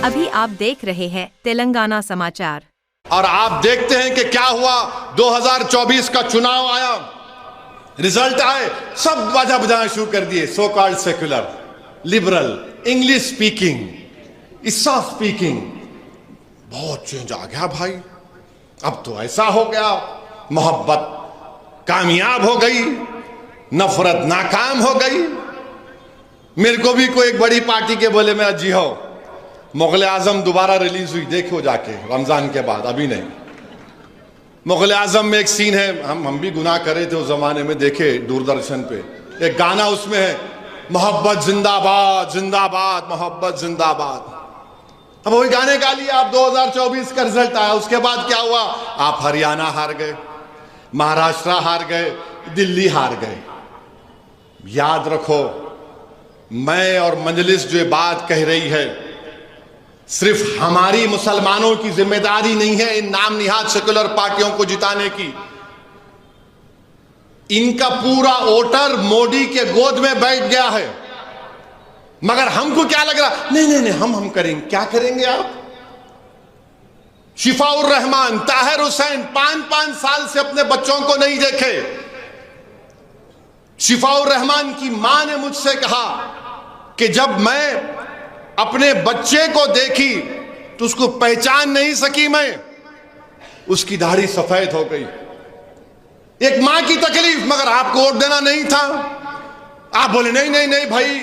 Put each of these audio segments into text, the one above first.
अभी आप देख रहे हैं तेलंगाना समाचार। और आप देखते हैं कि क्या हुआ। 2024 का चुनाव आया, रिजल्ट आए, सब बाजा बजाना शुरू कर दिए। So called secular, liberal, English speaking, ईसा स्पीकिंग, बहुत चेंज आ गया भाई। अब तो ऐसा हो गया, मोहब्बत कामयाब हो गई, नफरत नाकाम हो गई। मेरे को भी कोई एक बड़ी पार्टी के बोले मैं जी हो, मुगल आजम दोबारा रिलीज हुई, देखो जाके रमजान के बाद, अभी नहीं। मुगल आजम में एक सीन है, हम भी गुनाह करे थे उस जमाने में, देखे दूरदर्शन पे एक गाना, उसमें है मोहब्बत जिंदाबाद जिंदाबाद मोहब्बत जिंदाबाद। अब वही गाने गा लिए आप। 2024 का रिजल्ट आया, उसके बाद क्या हुआ? आप हरियाणा हार गए, महाराष्ट्र हार गए, दिल्ली हार गए। याद रखो, मैं और मजलिस जो बात कह रही है, सिर्फ हमारी मुसलमानों की जिम्मेदारी नहीं है इन नाम निहाद सेकुलर पार्टियों को जिताने की। इनका पूरा वोटर मोदी के गोद में बैठ गया है। मगर हमको क्या लग रहा, नहीं नहीं नहीं, हम करेंगे। क्या करेंगे आप? शिफाउर रहमान, ताहिर हुसैन 5-5 साल से अपने बच्चों को नहीं देखे। शिफाउर रहमान की मां ने मुझसे कहा कि जब मैं अपने बच्चे को देखी तो उसको पहचान नहीं सकी मैं, उसकी दाढ़ी सफेद हो गई। एक मां की तकलीफ, मगर आपको वोट देना नहीं था। आप बोले नहीं नहीं नहीं भाई,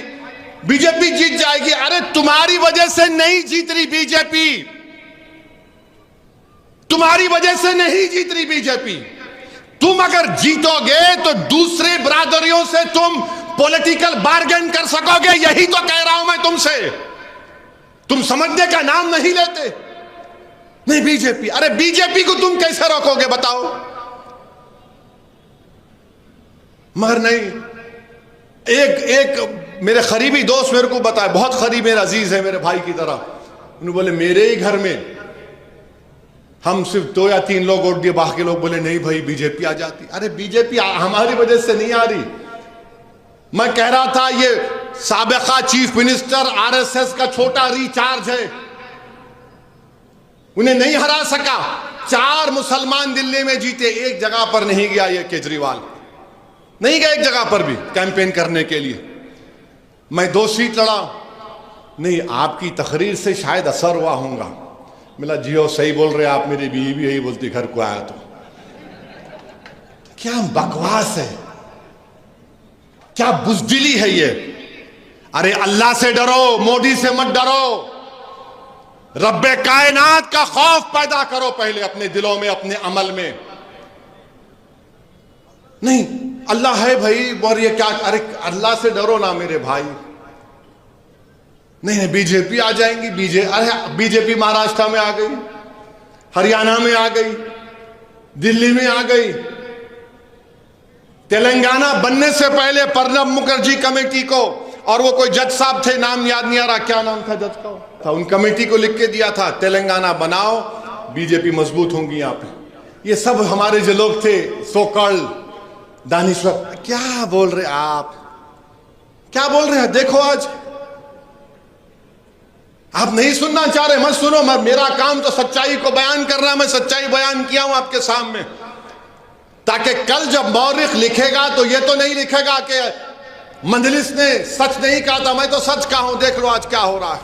बीजेपी जीत जाएगी। अरे तुम्हारी वजह से नहीं जीत रही बीजेपी, तुम्हारी वजह से नहीं जीत रही बीजेपी। तुम अगर जीतोगे तो दूसरे बिरादरियों से तुम पॉलिटिकल बार्गेन कर सकोगे। यही तो कह रहा हूं मैं तुमसे। तुम समझने का नाम नहीं लेते। नहीं बीजेपी, अरे बीजेपी को तुम कैसे रोकोगे बताओ? मगर नहीं। एक मेरे करीबी दोस्त मेरे को बताया, बहुत करीब, मेरा अजीज है, मेरे भाई की तरह। उन्होंने बोले मेरे ही घर में हम सिर्फ 2 या 3 लोग वोट दिए, बाकी लोग बोले नहीं भाई बीजेपी आ जाती। अरे बीजेपी हमारी वजह से नहीं आ रही। मैं कह रहा था ये साबिका चीफ मिनिस्टर आरएसएस का छोटा रिचार्ज है, उन्हें नहीं हरा सका। 4 मुसलमान दिल्ली में जीते, एक जगह पर नहीं गया ये केजरीवाल, नहीं गया एक जगह पर भी कैंपेन करने के लिए। मैं 2 सीट लड़ा, नहीं आपकी तकरीर से शायद असर हुआ होगा। मिला जियो, सही बोल रहे आप, मेरी बीवी भी यही बोलती घर को आया तो। क्या बकवास है, क्या बुज़दिली है ये। अरे अल्लाह से डरो, मोदी से मत डरो। रब्बे कायनात का खौफ पैदा करो पहले अपने दिलों में, अपने अमल में। नहीं अल्लाह है भाई, और ये क्या, अरे अल्लाह से डरो ना मेरे भाई। नहीं बीजेपी आ जाएंगी, अरे बीजेपी महाराष्ट्र में आ गई, हरियाणा में आ गई, दिल्ली में आ गई। तेलंगाना बनने से पहले प्रणब मुखर्जी कमेटी को, और वो कोई जज साहब थे, नाम याद नहीं आ रहा, क्या नाम था जज का, उन कमेटी को लिख के दिया था तेलंगाना बनाओ, बीजेपी मजबूत होंगी यहां पे। ये सब हमारे जो लोग थे, सो कॉल्ड दानिश्वर। क्या बोल रहे आप, क्या बोल रहे हैं? देखो आज आप नहीं सुनना चाह रहे, मत सुनो। मेरा काम तो सच्चाई को बयान करना, मैं सच्चाई बयान किया हूं आपके सामने, ताकि कल जब मौरिख लिखेगा तो ये तो नहीं लिखेगा कि मंजलिस ने सच नहीं कहा था। मैं तो सच कहा हूं, देख लो आज क्या हो रहा है।